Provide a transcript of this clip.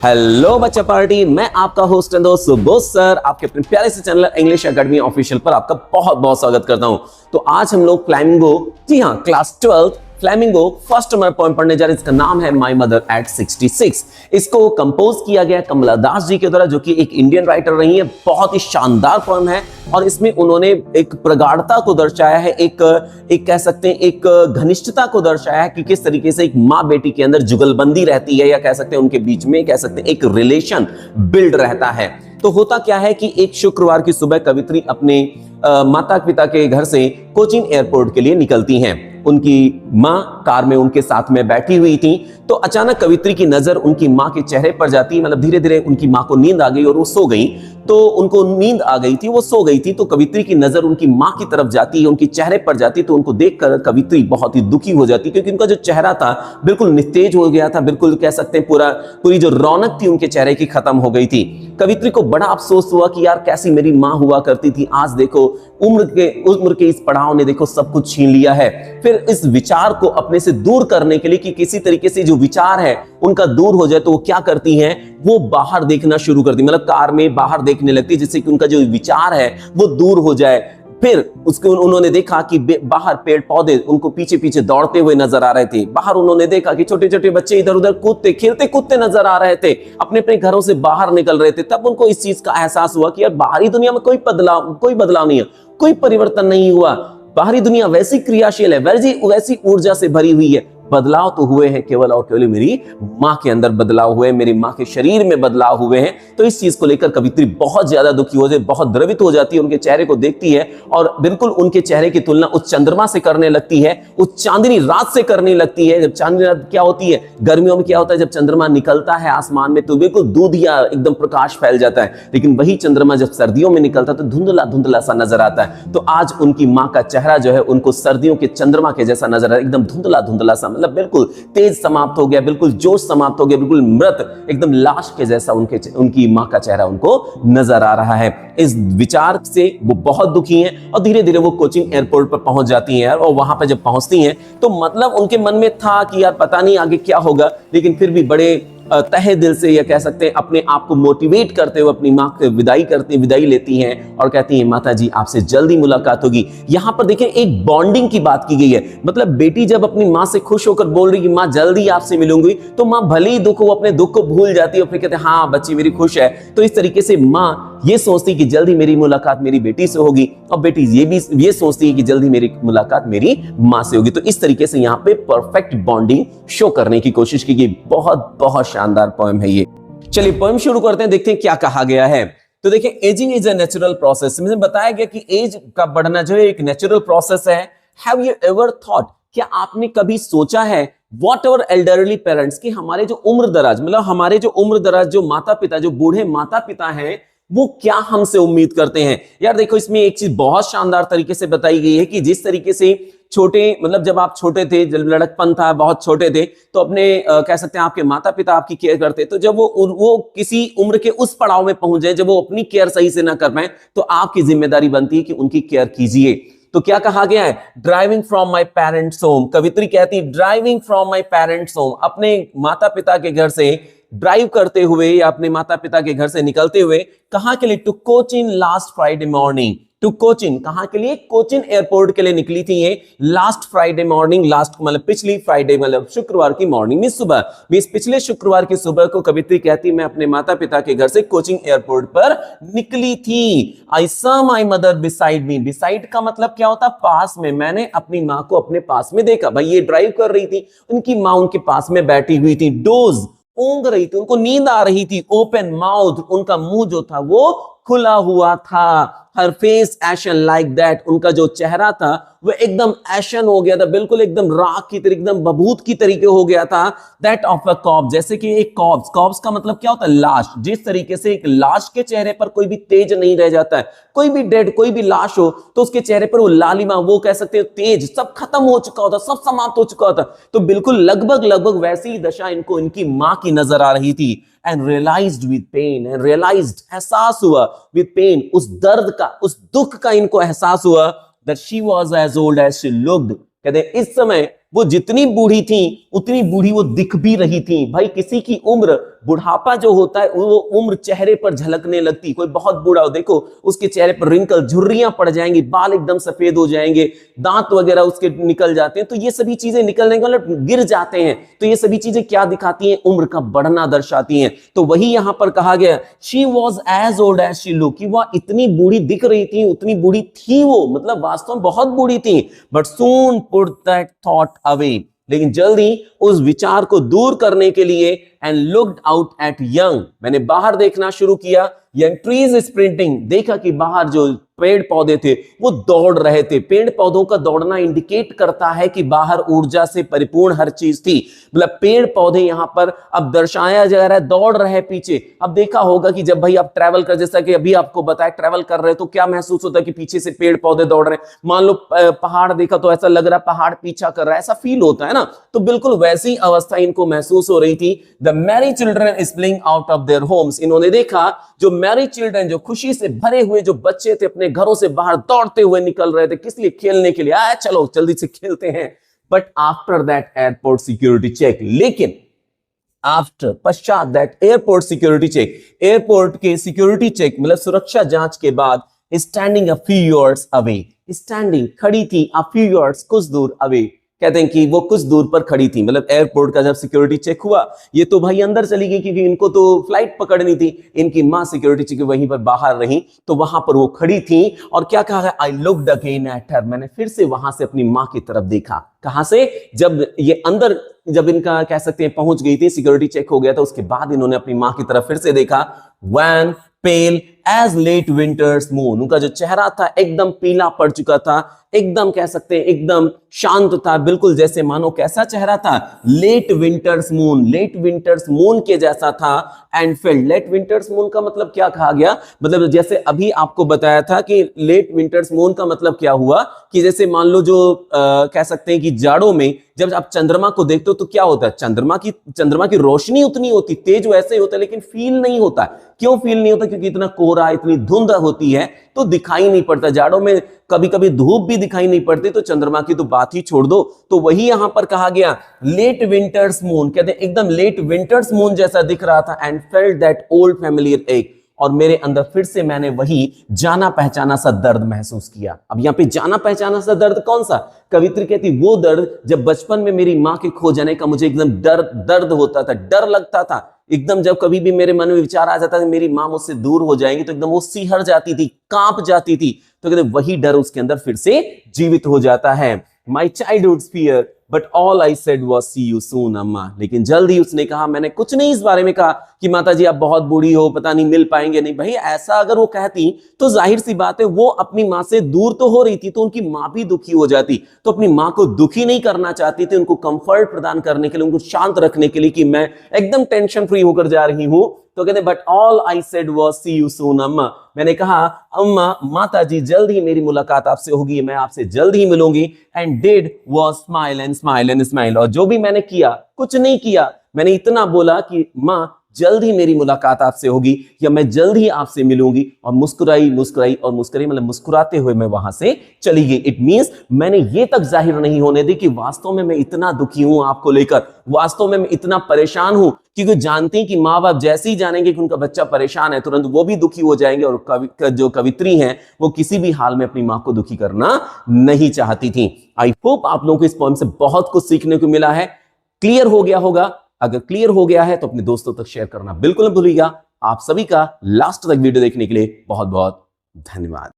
Hello बच्चा party, मैं आपका होस्ट एंड दोस्त सुबोध सर आपके अपने प्यारे से चैनल इंग्लिश एकेडमी ऑफिशियल पर आपका बहुत बहुत स्वागत करता हूं। तो आज हम लोग फ्लैमिंगो, जी हाँ, class 12 flamingo first number poem पढ़ने जा रहे हैं। इसका नाम है माय मदर एट 66। इसको कंपोज किया गया कमला दास जी के द्वारा, जो कि एक इंडियन राइटर रही है। बहुत ही शानदार पोएम है और इसमें उन्होंने एक प्रगाढ़ता को दर्शाया है, एक कह सकते हैं एक घनिष्ठता को दर्शाया है कि किस तरीके से एक माँ बेटी के अंदर जुगलबंदी रहती है, या कह सकते हैं उनके बीच में कह सकते हैं एक रिलेशन बिल्ड रहता है। तो होता क्या है कि एक शुक्रवार की सुबह कवित्री अपने माता पिता के घर से कोचीन एयरपोर्ट के लिए निकलती हैं। उनकी माँ कार में उनके साथ में बैठी हुई थी, तो अचानक कवित्री की नजर उनकी माँ के चेहरे पर जाती है। मतलब धीरे धीरे उनकी माँ को नींद आ गई और वो सो गई। तो उनको नींद आ गई थी, वो सो गई थी, तो कवित्री की नजर उनकी माँ की तरफ जाती है, उनके चेहरे पर जाती है। तो उनको देखकर कवित्री बहुत ही दुखी हो जाती है, क्योंकि उनका जो चेहरा था बिल्कुल निस्तेज हो गया था, बिल्कुल कह सकते हैं पूरी जो रौनक थी उनके चेहरे की खत्म हो गई थी। कवित्री को बड़ा अफसोस हुआ कि यार कैसी मेरी माँ हुआ करती थी, आज देखो उम्र के इस पड़ाव ने देखो सब कुछ छीन लिया है। फिर इस विचार को अपने से दूर करने के लिए कि किसी तरीके से जो विचार है उनका दूर हो जाए, तो वो क्या करती हैं, वो बाहर देखना शुरू करती, मतलब कार में बाहर देखने लगती, जिससे कि उनका जो विचार है वो दूर हो जाए। फिर उसके उन्होंने देखा कि बाहर पेड़ पौधे उनको पीछे पीछे दौड़ते हुए नजर आ रहे थे। बाहर उन्होंने देखा कि छोटे छोटे बच्चे इधर उधर कूदते खेलते कूदते नजर आ रहे थे, अपने अपने घरों से बाहर निकल रहे थे। तब उनको इस चीज का एहसास हुआ कि यार बाहरी दुनिया में कोई बदलाव नहीं है, कोई परिवर्तन नहीं हुआ। बाहरी दुनिया वैसी क्रियाशील है, वैसी ऊर्जा से भरी हुई है। बदलाव तो हुए हैं केवल और केवल मेरी माँ के अंदर बदलाव हुए, मेरी माँ के शरीर में बदलाव हुए हैं। तो इस चीज को लेकर कवित्री बहुत ज्यादा दुखी हो जाती, बहुत द्रवित हो जाती है, उनके चेहरे को देखती है और बिल्कुल उनके चेहरे की तुलना उस चंद्रमा से करने लगती है, उस चांदनी रात से करने लगती है। जब चांदनी रात क्या होती है, गर्मियों में क्या होता है, जब चंद्रमा निकलता है आसमान में तो बिल्कुल दूधिया एकदम प्रकाश फैल जाता है, लेकिन वही चंद्रमा जब सर्दियों में निकलता है तो धुंधला धुंधला सा नजर आता है। तो आज उनकी माँ का चेहरा जो है उनको सर्दियों के चंद्रमा के जैसा नजर आता है, एकदम धुंधला धुंधला सा, मतलब बिल्कुल तेज समाप्त हो गया, बिल्कुल जोश समाप्त हो गया, बिल्कुल मृत एकदम लाश के जैसा उनकी मां का चेहरा उनको नजर आ रहा है। इस विचार से वो बहुत दुखी हैं और धीरे धीरे वो कोचीन एयरपोर्ट पर पहुंच जाती हैं। और वहां पर जब पहुंचती हैं तो मतलब उनके मन में था कि यार पता नहीं आगे क्या होगा, लेकिन फिर भी बड़े तहे दिल से या कह सकते हैं अपने आप को मोटिवेट करते हुए अपनी माँ को विदाई लेती हैं और कहती हैं माता जी आपसे जल्दी मुलाकात होगी। यहाँ पर देखिए एक बॉन्डिंग की बात की गई है, मतलब बेटी जब अपनी माँ से खुश होकर बोल रही कि माँ जल्दी आपसे मिलूंगी, तो माँ भले ही दुख हो अपने दुख को भूल जाती है और फिर कहते हैं हाँ बच्ची मेरी खुश है। तो इस तरीके से माँ ये सोचती कि जल्दी मेरी मुलाकात मेरी बेटी से होगी और बेटी ये सोचती है कि जल्दी मेरी मुलाकात मेरी माँ से होगी। तो इस तरीके से यहाँ पे परफेक्ट बॉन्डिंग शो करने की कोशिश की गई। बहुत बहुत शानदार पोएम है ये। चलिए पोएम शुरू करते हैं, देखते हैं क्या कहा गया है। तो देखिए ageing is a natural process. मुझे बताया गया कि एज का बढ़ना जो है एक नेचुरल प्रोसेस है। हैव यू एवर थॉट, क्या आपने कभी सोचा है, वॉट एवर एल्डरली पेरेंट्स, कि हमारे जो उम्र दराज, मतलब हमारे जो उम्र दराज जो माता पिता, जो बूढ़े माता पिता हैं, वो क्या हमसे उम्मीद करते हैं। यार देखो इसमें एक चीज बहुत शानदार तरीके से बताई गई है कि जिस तरीके से छोटे, मतलब जब आप छोटे थे, जब लड़कपन था, बहुत छोटे थे, तो अपने कह सकते हैं आपके माता पिता आपकी केयर करते, तो जब वो किसी उम्र के उस पड़ाव में पहुंच जाए जब वो अपनी केयर सही से ना कर पाए, तो आपकी जिम्मेदारी बनती है कि उनकी केयर कीजिए। तो क्या कहा गया है, driving from my parents home. कवित्री कहती है driving from my parents home, अपने माता पिता के घर से ड्राइव करते हुए या अपने माता पिता के घर से निकलते हुए, कहां के लिए, to Cochin last Friday morning. To Cochin, कहां के लिए, कोचीन एयरपोर्ट के लिए निकली थी ये लास्ट फ्राइडे मॉर्निंग। लास्ट मतलब पिछली फ्राइडे, मतलब शुक्रवार की मॉर्निंग में, सुबह। इस पिछले शुक्रवार की सुबह को कवित्री कहती मैं अपने माता पिता के घर से कोचीन एयरपोर्ट पर निकली थी। I saw my mother beside me. Beside का मतलब क्या होता है, पास में। मैंने अपनी माँ को अपने पास में देखा। भाई ये ड्राइव कर रही थी, उनकी माँ उनके पास में बैठी हुई थी। डोज, ऊँग रही थी, उनको नींद आ रही थी। ओपन माउथ, उनका मुंह जो था वो खुला हुआ था। हर फेस एशन लाइक दैट, उनका जो चेहरा था वो एकदम एशन हो गया था, बिल्कुल एकदम राख की तरह, एकदम बबूत की तरीके हो गया था। दैट ऑफ अ कॉप्स, जैसे कि एक कॉप्स, कॉप्स का मतलब क्या होता है, लाश। जिस तरीके से एक लाश के चेहरे पर कोई भी तेज नहीं रह जाता है, कोई भी डेड, कोई भी लाश हो तो उसके चेहरे पर वो लालिमा, वो कह सकते हो तेज, सब खत्म हो चुका होता, सब समाप्त हो चुका होता। तो बिल्कुल लगभग वैसी ही दशा इनको इनकी मां की नजर आ रही थी। And realised with pain, and realised, एहसास हुआ, विद पेन, उस दर्द का, उस दुख का इनको एहसास हुआ, that she was as old as she looked। कहते हैं इस समय वो जितनी बूढ़ी थी उतनी बूढ़ी वो दिख भी रही थी। भाई किसी की उम्र बुढ़ापा जो होता है वो उम्र चेहरे पर झलकने लगती। कोई बहुत बूढ़ा हो, देखो उसके चेहरे पर रिंकल, झुर्रियां पड़ जाएंगी, बाल एकदम सफेद हो जाएंगे, दांत वगैरह उसके निकल जाते हैं। तो ये सभी चीजें निकलने के मतलब गिर जाते हैं। तो ये सभी चीजें क्या दिखाती हैं? उम्र का बढ़ना दर्शाती हैं। तो वही यहां पर कहा गया, she was as old as she look, कि वह इतनी बूढ़ी दिख रही थी, उतनी बूढ़ी थी वो, मतलब वास्तव में बहुत बूढ़ी थी। But soon put that thought away, लेकिन जल्दी उस विचार को दूर करने के लिए, and looked out at young, मैंने बाहर देखना शुरू किया। यंग ट्रीज स्प्रिंटिंग, देखा कि बाहर जो पेड़ पौधे थे वो दौड़ रहे थे। पेड़ पौधों का दौड़ना इंडिकेट करता है कि बाहर ऊर्जा से परिपूर्ण हर चीज थी। मतलब पेड़ पौधे यहां पर अब दर्शाया जा रहा है, दौड़ रहे पीछे। अब देखा होगा कि जब भाई आप ट्रैवल कर, जैसा कि अभी आपको बताया, ट्रैवल कर रहे हो तो क्या महसूस होता है कि पीछे से पेड़ पौधे दौड़ रहे हैं। मान लो पहाड़ देखा तो ऐसा लग रहा है पहाड़ पीछा कर रहा है, ऐसा फील होता है ना। तो बिल्कुल वैसी अवस्था इनको महसूस हो रही थी। The merry children spilling out of their homes, इन्होंने देखा जो मैरी चिल्ड्रन, जो खुशी से भरे हुए जो बच्चे थे, अपने घरों से बाहर दौड़ते हुए निकल रहे थे। किस लिए? खेलने के लिए। आया चलो जल्दी से खेलते हैं। But after that airport security check, लेकिन आफ्टर, पश्चात that airport security check, airport के सिक्योरिटी चेक मतलब सुरक्षा जांच के बाद, standing a few yards away, standing खड़ी थी, अ फ्यू यार्ड्स कुछ दूर, अवे कहते हैं कि वो कुछ दूर पर खड़ी थी। मतलब एयरपोर्ट का जब सिक्योरिटी चेक हुआ, ये तो भाई अंदर चली गई क्योंकि इनको तो फ्लाइट पकड़नी थी। इनकी मां सिक्योरिटी चेक वहीं पर बाहर रही, तो वहां पर वो खड़ी थी। और क्या कहा है? I looked again at her, मैंने फिर से वहां से अपनी मां की तरफ देखा। कहां से? जब ये अंदर, जब इनका कह सकते हैं पहुंच गई थी, सिक्योरिटी चेक हो गया था, उसके बाद इन्होंने अपनी मां की तरफ फिर से देखा। वैन पेल एज लेट विंटर्स मून, उनका जो चेहरा था एकदम पीला पड़ चुका था, एकदम कह सकते हैं एकदम शांत था, बिल्कुल जैसे मानो कैसा चेहरा था? Late winter's moon, late winter's moon के जैसा था। And felt, late winter's moon का मतलब क्या कहा गया? मतलब जैसे अभी आपको बताया था कि लेट विंटर्स मून का मतलब क्या हुआ कि जैसे मान लो जो कह सकते हैं कि जाड़ों में जब आप चंद्रमा को देखते हो तो क्या होता है? चंद्रमा की रोशनी उतनी होती, तेज वैसे ही होता है, लेकिन फील नहीं होता। क्यों फील नहीं होता? क्योंकि इतना कोहरा, इतनी धुंध होती है तो दिखाई नहीं पड़ता। जाड़ों में कभी कभी धूप भी दिखाई नहीं पड़ती, तो चंद्रमा की तो बात ही छोड़ दो। तो वही यहां पर कहा गया, लेट विंटर्स मून, कहते हैं एकदम लेट विंटर्स मून जैसा दिख रहा था। And felt that old familiar एक, और मेरे अंदर फिर से मैंने वही जाना पहचाना सा दर्द महसूस किया। अब यहां पे जाना पहचाना सा दर्द कौन सा? कवित्री कहती वो दर्द जब बचपन में मेरी मां के खो जाने का मुझे एकदम दर्द होता था, डर लगता था। एकदम जब कभी भी मेरे मन में विचार आ जाता था मेरी मां मुझसे दूर हो जाएंगी, तो एकदम वो सिहर जाती थी, कांप जाती थी। तो कहते वही डर उसके अंदर फिर से जीवित हो जाता है। My childhood fear but all I said was see you soon Amma, लेकिन जल्द ही उसने कहा, मैंने कुछ नहीं इस बारे में कहा कि माता जी आप बहुत बूढ़ी हो, पता नहीं मिल पाएंगे नहीं। भाई ऐसा अगर वो कहती तो जाहिर सी बात है वो अपनी मां से दूर तो हो रही थी, तो उनकी मां भी दुखी हो जाती। तो अपनी मां को दुखी नहीं करना चाहती थी, उनको कंफर्ट प्रदान करने के लिए, उनको शांत रखने के लिए कि मैं एकदम टेंशन फ्री होकर जा रही हूं। तो कहते but all I said was see you soon Amma, मैंने कहा अम्मा, माता जी जल्द ही मेरी मुलाकात आपसे होगी, मैं आपसे जल्द ही मिलूंगी। And did was smile and smile and smile, और जो भी मैंने किया, कुछ नहीं किया, मैंने इतना बोला कि मां जल्द ही मेरी मुलाकात आपसे होगी, या मैं जल्द ही आपसे मिलूंगी। और मुस्कुराई मुस्कुराई और मुस्कुराई, मतलब मुस्कुराते हुए मैं वहां से चली गई। इट मींस मैंने ये तक जाहिर नहीं होने दी कि वास्तव में मैं इतना दुखी हूं आपको लेकर, वास्तव में मैं इतना परेशान हूं, क्योंकि जानती कि माँ बाप जैसे ही जानेंगे कि उनका बच्चा परेशान है, तुरंत वो भी दुखी हो जाएंगे। और जो कवित्री हैं वो किसी भी हाल में अपनी मां को दुखी करना नहीं चाहती थी। आई होप आप लोगों को इस पोएम से बहुत कुछ सीखने को मिला है, क्लियर हो गया होगा। अगर क्लियर हो गया है तो अपने दोस्तों तक शेयर करना बिल्कुल न भूलिएगा। आप सभी का लास्ट तक वीडियो देखने के लिए बहुत बहुत धन्यवाद।